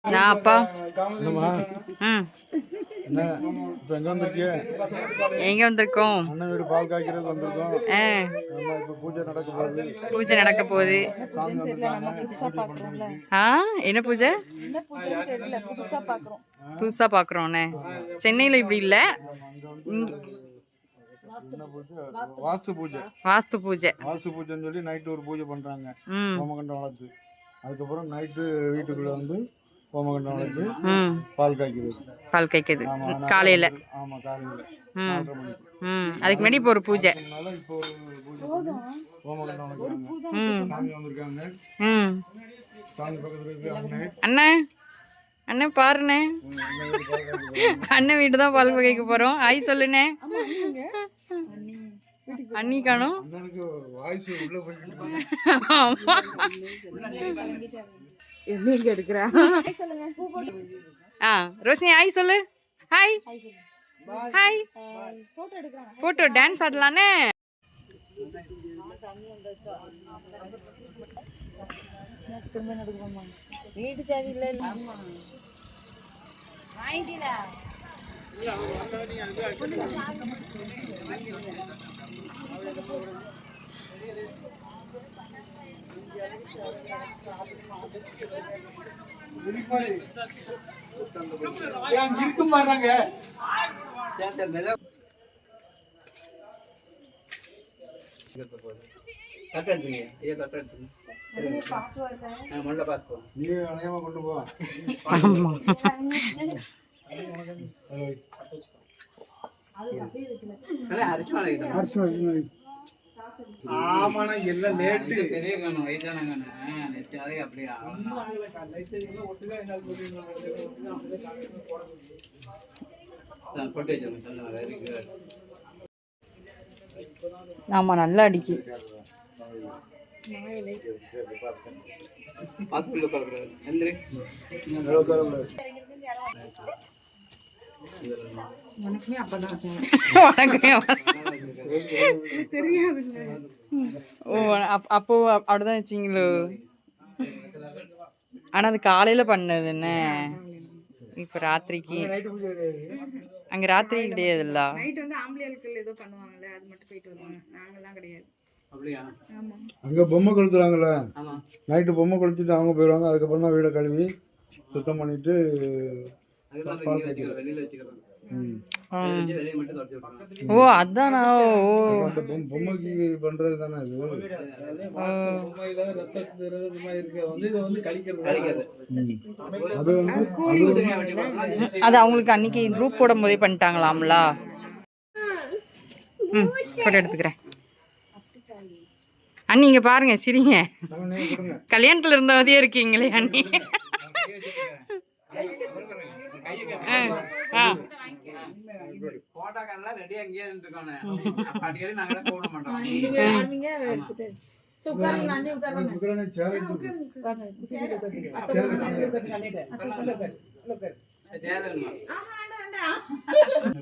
நான் அப்பா என்னம்மா ம் என்ன இப்போ எங்கே வந்திருக்கிய? எங்கே வந்திருக்கோம்? அண்ணன் வீடு பால் காய்க்கிறதுக்கு வந்திருக்கோம். ஆ நம்ம இப்போ பூஜை நடக்க போகுது. பூஜை நடக்க போகுது. சாமி வந்திருக்காங்க. பூஜை பண்ணுறதுக்கு. ஆ என்ன பூஜை? புதுசாக பார்க்குறோண்ணே. சென்னையில் இப்படி இல்லை. அங்கே என்ன பூஜை? வாஸ்து பூஜை. வாஸ்து பூஜை. வாஸ்து பூஜைன்னு சொல்லி நைட்டு ஒரு பூஜை பண்ணுறாங்க. ம் ஹோமகண்டம் வளர்த்து அதுக்கப்புறம் நைட்டு வீட்டுக்குள்ளே வந்து ஹோமகண்டம் வளர்த்து ம் பால் காய்க்கிறது. பால் காய்க்குது காலையில். ஆமாம் காலையில் ம் 4:30 மணிக்கு. ம் அதுக்கு முன்னாடி இப்போ ஒரு பூஜை. அதனால இப்போ ஒரு பூஜை பண்ணி ஹோமகண்டம் வளர்க்குறாங்க. ம் சாமி வந்திருக்காங்க. ம் சாமி பக்கத்தில் இருக்கு அண்ணன். அண்ணன் அண்ணன் பாருண்ணே. அண்ணன் வீடு பால் காய்க்க அண்ணன் வீட்டு தான் பால் வைக்க போகிறோம். ஆய் சொல்லுண்ணே. அண்ணி காணும். அண்ணனுக்கு வாய்ஸ் உள்ள போயிட்டு இருக்கு. ஆமா ஆ ரோஷினி ஹாய் சொல்லு. Hi hi. போட்டோ டான்ஸ் ஆடலானே. வீட்டு சாவி இல்ல. இருக்கும் வர்றாங்க. நீ அணையமா கொண்டு போ. ஆமாண்ணா எல்லாம் லேட்டு. பெரிய கணம் வயசான கணம் நெட்டாவே அப்படியே போட்டு வச்சோம். Very good. ஆமா நல்லா அடிக்கு. ஹாஸ்பிட்டல் போறக்கூடாது. எந்திரி. ஓ அப்போ அப்படிதான் வச்சிங்களோ? ஆனா அது காலையில பண்ணது என்ன? இப்ப ராத்திரிக்கு அங்க ராத்திரி கிடையாதுல்ல. நைட் வந்து ஆம்பளைகளுக்கு ஏதோ பண்ணுவாங்கல்ல, அது மட்டும் போயிட்டு வருவாங்க. நாங்கலாம் கிடையாது. அப்படியா? ஆமா. அங்க பொம்மை கொளுத்துறாங்கல்ல, ஆமா. நைட்டு பொம்மை கொளுத்திட்டு அவங்க போயிடுவாங்க. அதுக்கப்புறம் தான் வீடை கழுவி சுத்தம் பண்ணிட்டு வெளியில வச்சுக்கிறோம். வெளியே மட்டும் தொடச்சு விட்டுருவோம். ஓ அதானா? ஓ அந்த பொம்மைக்கு பண்றது தானே அது. அது வந்து அது அவங்களுக்கு அன்னைக்கு குரூப் போடும் போதே பண்ணிட்டாங்களாம்ல. ம் போட்டோ எடுத்துக்கிறேன். அண்ணி இங்க பாருங்க, சிரிங்க. கல்யாணத்துல இருந்தவதே இருக்கீங்களே அண்ணி. போட்டோக்காரெல்லாம் ரெடியா அங்கேயே இருக்கானே. அடிக்கடி நாங்களே போட மாட்டோம்.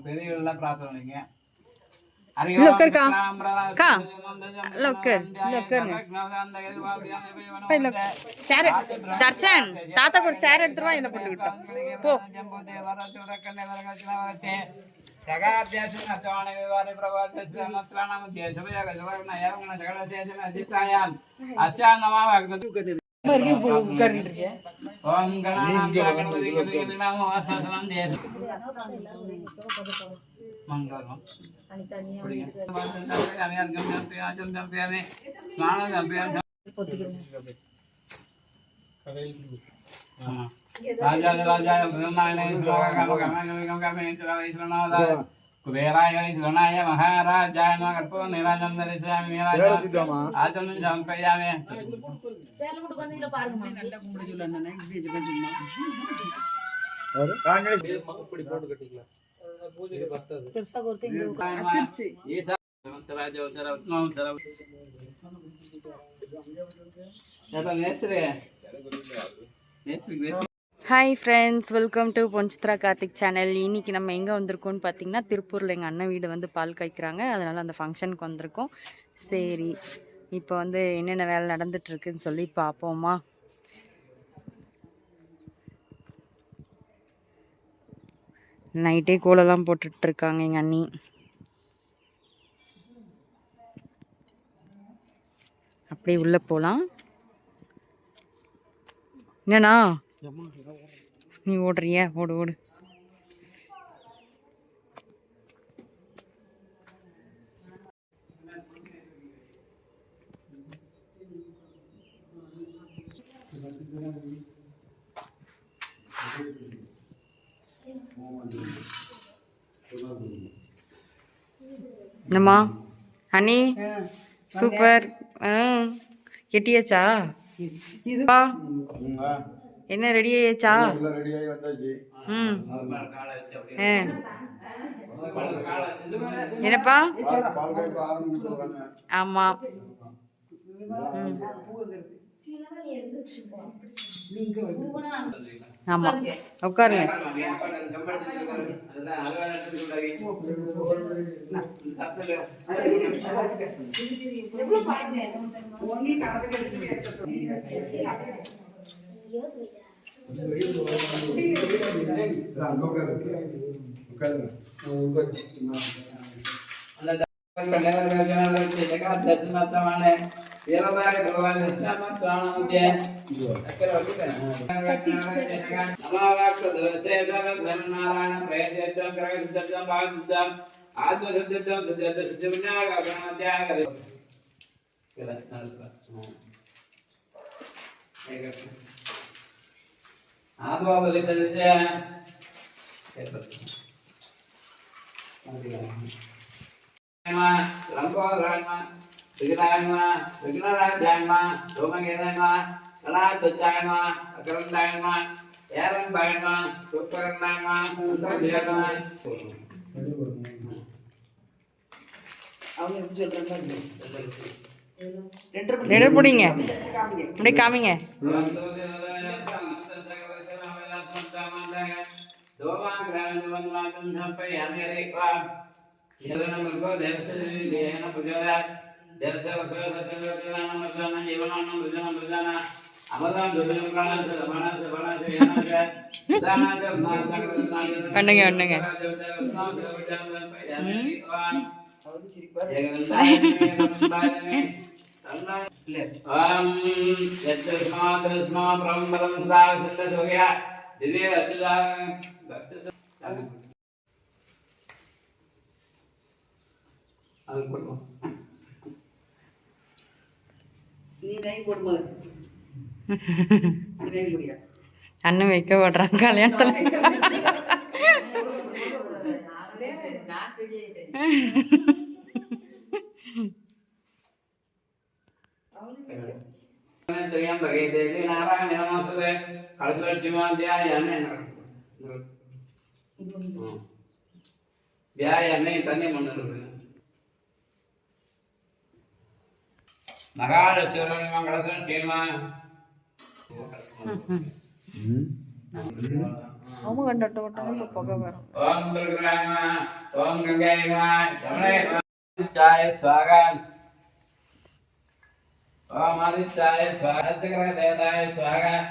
பெரியவர்கள்லாம் பிரார்த்தனை வைங்க. தர்ஷன் தாத்தாக்கு ஒரு சேர் எடுத்துருவா. இல்ல போட்டுக்கிட்டோம் போ. కుబేరాయ ద్రోణాయ మహారాజాయ కర్పూర నీరాజనం ధరిష్యామి నీరాజనం ఆచమనం సమర్పయామి. Hi friends, welcome to Ponchitra Karthik channel. இன்றைக்கி நம்ம எங்கே வந்திருக்கோம்னு பார்த்தீங்கன்னா, திருப்பூரில் எங்கள் அண்ணன் வீடு வந்து பால் காய்க்கிறாங்க. அதனால் அந்த ஃபங்க்ஷனுக்கு வந்திருக்கோம். சரி, இப்போ வந்து என்னென்ன வேலை நடந்துகிட்ருக்குன்னு சொல்லி பார்ப்போமா. நைட்டே கோலம்லாம் போட்டுட்டு இருக்காங்க எங்கள் அண்ணி. அப்படியே உள்ளே போகலாம். என்னண்ணா நீ ஓடுறிய? ஓடு ஓடு. என்னம்மா அண்ணி சூப்பர். கெட்டியாச்சா? இதுப்பா என்ன ரெடி ஆயாச்சா? ரெடி ஆகி வந்தாச்சு. என்னப்பா? பால் காய்ப்ப ஆரம்பிக்க போறாங்க. ஆமா. ஆமா உட்காருங்க. ரெண்டு பிடிங்க அப்படியே காமிங்க. பண்ணுங்க பண்ணுங்க. அண்ணன் வைக்க போடுறாங்க கல்யாணத்துல. அவங்க கண்டட்டு விட்டாங்க புகை வரும். ஓம் கங்கை ஸ்வாகத். ஓம் ஆதித்யாய ஸ்வாகத். தேவதாய ஸ்வாகத்.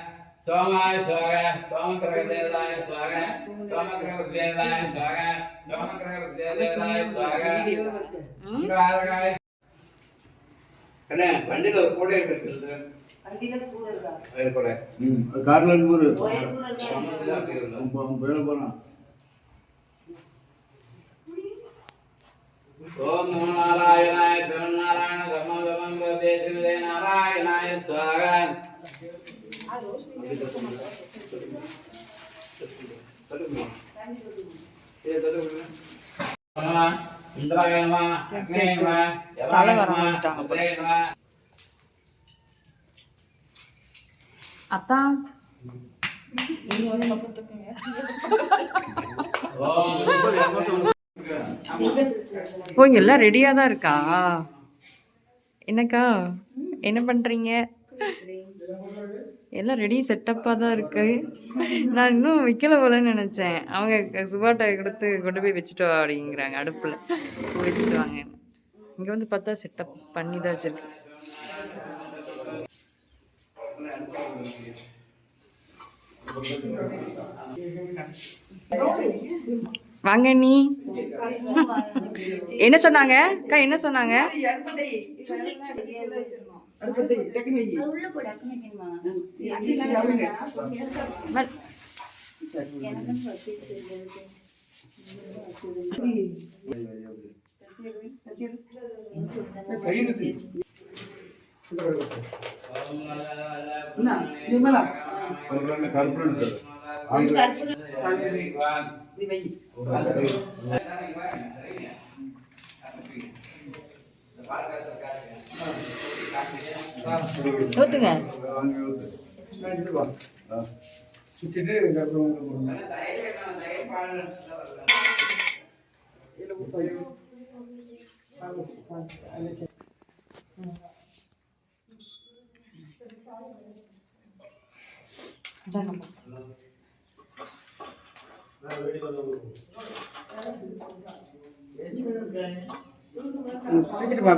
சோமாய ஸ்வாகத். சோமகிரக தேவதாய ஸ்வாகத். சோமகிரக தேவதாய ஸ்வாகத். சோமகிரக தேவதாய ஸ்வாகத். அண்ணே வண்டியில ஒரு கூடை இருக்கு. கார்ல இருந்து போறான். ஓம் நமோ நாராயணாய நாராயண தமோ தமம் தேவதே நாராயணாய ஸ்வாகத். இந்திராயமா அக்னேயமா யவாயமா உதயமா. அத்தா ஓ இங்க எல்லாம் ரெடியா தான் இருக்கா? என்னக்கா என்ன பண்றீங்க? எல்லாம் ரெடி செட்டப்பாக தான் இருக்கு. நான் இன்னும் வைக்கல போலன்னு நினச்சேன். அவங்க சுபாட்டை கொடுத்து கொண்டு போய் வச்சுட்டு வா அப்படிங்கிறாங்க. அடுப்பில் வச்சுட்டு வாங்க. இங்கே வந்து பார்த்தா செட்டப் பண்ணி தான் வச்சுருக்கேன். வாங்க நீ. என்ன சொன்னாங்க அக்கா, என்ன சொன்னாங்க? ஊத்துங்க.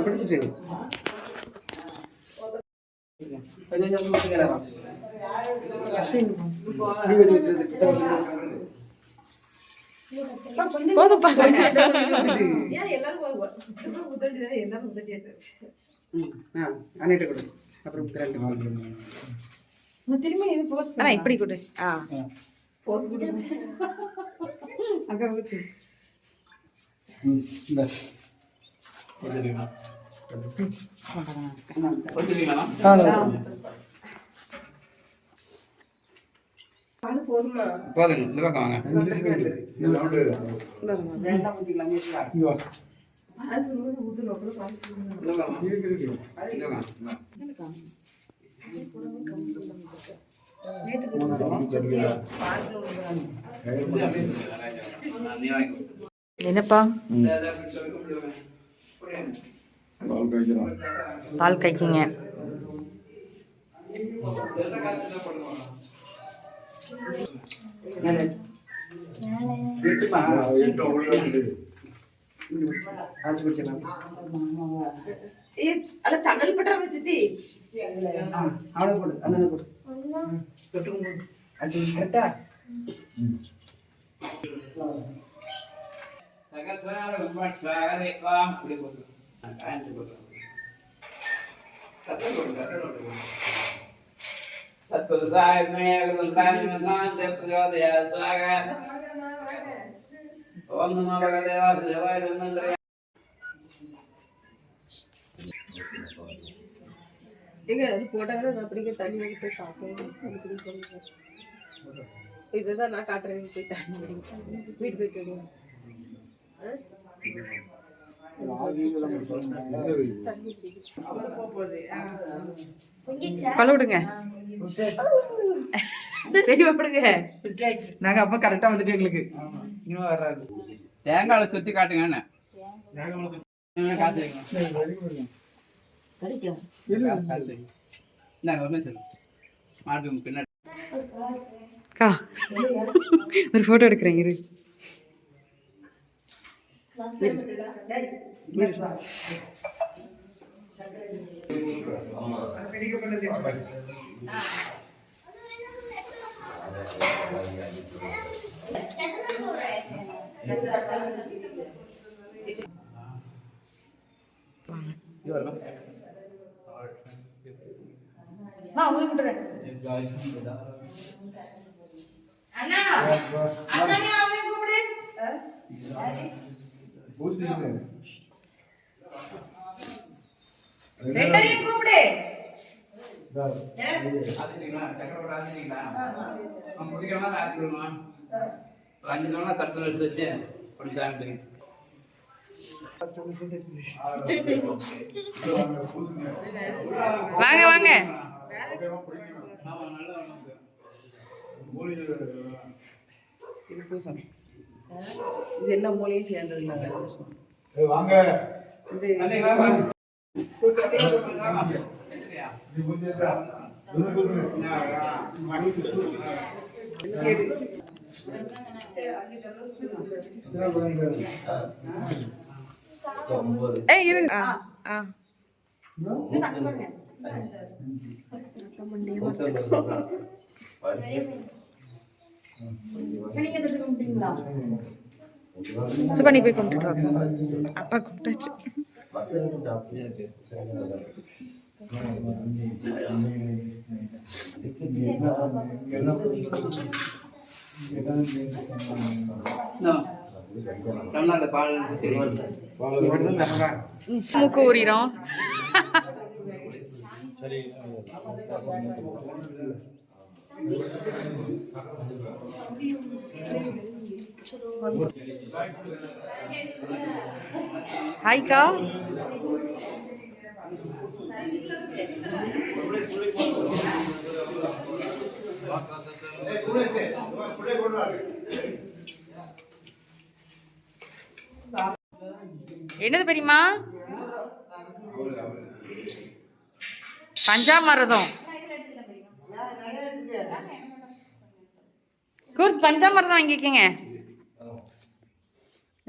பிடிச்சிட்டு போதும்ப்பா. திரும்பி இது போஸ்ட் இப்படி கொடு. அக்கா ஊத்து. போதுங்க, இந்த பக்கம் வாங்க. என்னப்பா? பால் காய்க்கிங்க. தணல் பட்டா வச்சுதி அவ்வளோ போடு, அண்ணன் போடு. தொட்டுக்கு அது கரெக்டா? ஓம் நமோ பகவதே வாசுதேவாய தன்வந்திரே. எங்க அது போட்டாவே அப்படியே தண்ணி வாங்கி போய் சாப்பிடுவோம். இதுதான் நான் காட்டுறேன். போய் தண்ணி வீட்டு போயிட்டு வருவோம். பழுவிடுங்க. பெரியவா விடுங்க. நாங்க அப்ப கரெக்டா வந்துட்டு எங்களுக்கு இன்னும் வராது. தேங்காயை சுத்தி காட்டுங்க என்ன காத்து மாட்டு பின்னாடி அக்கா, ஒரு போட்டோ எடுக்கிறேன் இரு. தரத்துல எடுத்து வச்சு வாங்க வாங்க. இது எல்லாம் மூலையும் சேர்ந்தது. வாங்க. ஏய் இரு. சுபா நீ போய் கொண்டுட்டு வா. அப்பா கூப்பிட்டாச்சு. டம்ளர்ல பால் ஊத்திடுவோம். மூக்கு ஊறிடும். ஹாய்க்கா. என்னது பெரியம்மா? பஞ்சாமிர்தம். பஞ்சாமிர்தம் வாங்கிக்கங்க.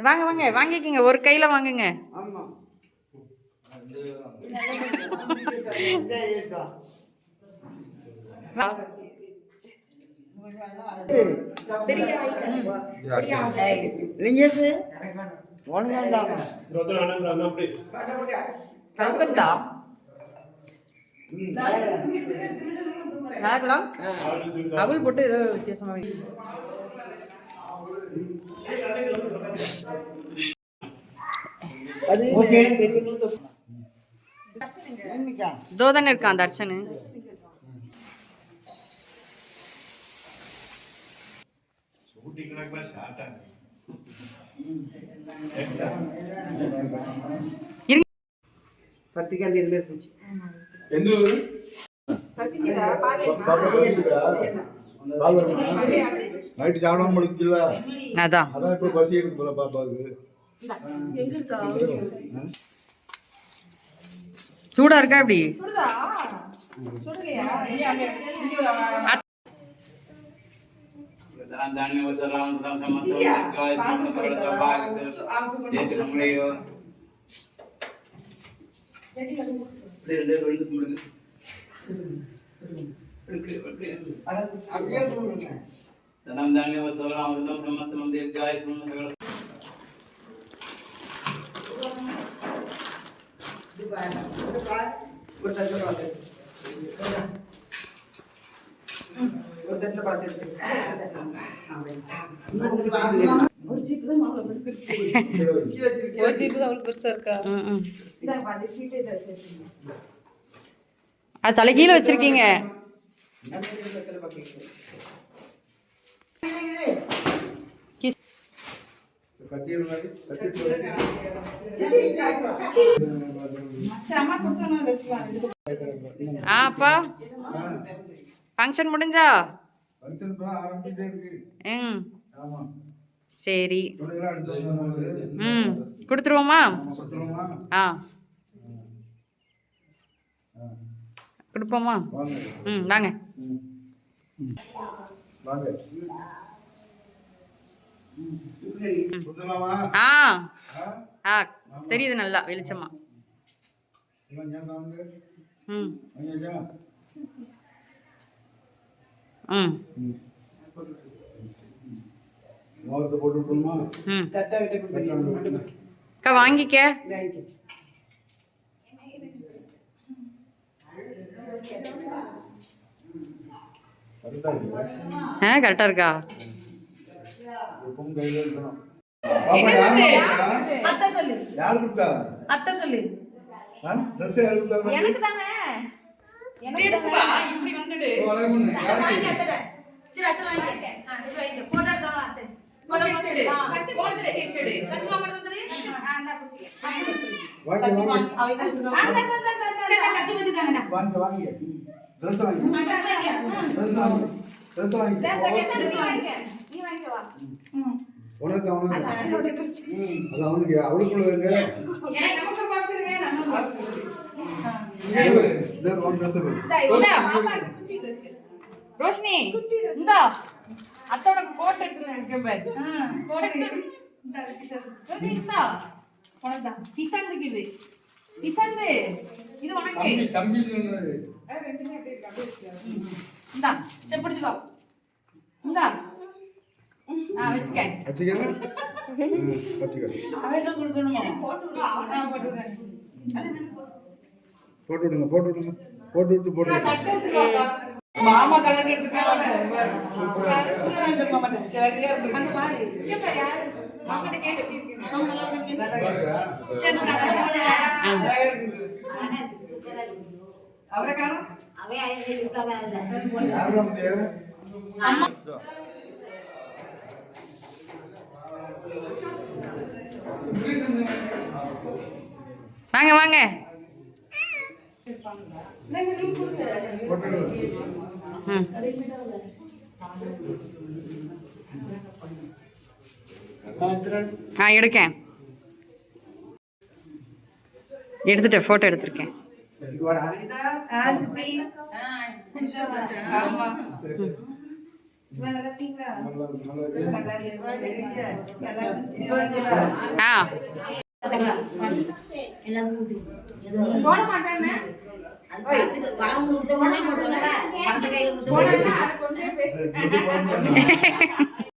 வாங்க வாங்க வாங்கிக்கங்க, ஒரு கையில வாங்குங்க. அவள் போட்டு ஏதோ வித்தியாசமா தோதனை இருக்கான் தர்ஷனு. நைட்டு சாப்பிடாம முடிச்சுல, அதான் அதான் இப்ப பசி எடுத்து போல பாப்பாவுக்கு. சூடா இருக்கா அப்படி? அது தலைகீழ வச்சிருக்கீங்க. அப்பா ஃபங்க்ஷன் முடிஞ்சா? சரி, கொடுத்துருவோமா? ஆ கொடுப்போமா? வாங்க. ஆ தெரியுது நல்லா வெளிச்சமா. அக்கா வாங்கிக்க. கரெக்டா இருக்கா? ரோஷினி இந்தா அத்தோட போட்டு இருக்கேன் பாரு. இது உனக்கு. இந்தா பிடிச்சுக்கோ. இந்தா வச்சுக்கேன். வச்சுக்கங்க. வச்சுக்க. அவன் கொடுக்கணுமா? போட்டு விடு. அவன் போட்டுருக்கேன். போட்டு விடுங்க, போட்டு விடுங்க. போட்டு விட்டு போட்டு விடுங்க. மாமா கலர் எடுத்துக்காங்க. சரியா இருக்கு. அங்க பாரு. மாமாட்ட கேட்டு எப்படி இருக்கு? மாமா நல்லா இருக்கு. சரி நல்லா இருக்கு. அவரை காரம் யாரும் வந்து வாங்க வாங்க. போட்டு விடுங்க. ம். எடுக்கேன். எடுத்துட்டேன், ஃபோட்டோ எடுத்திருக்கேன். ஆமா. ஆ போட மாட்டேன்னு இது போடுங்க.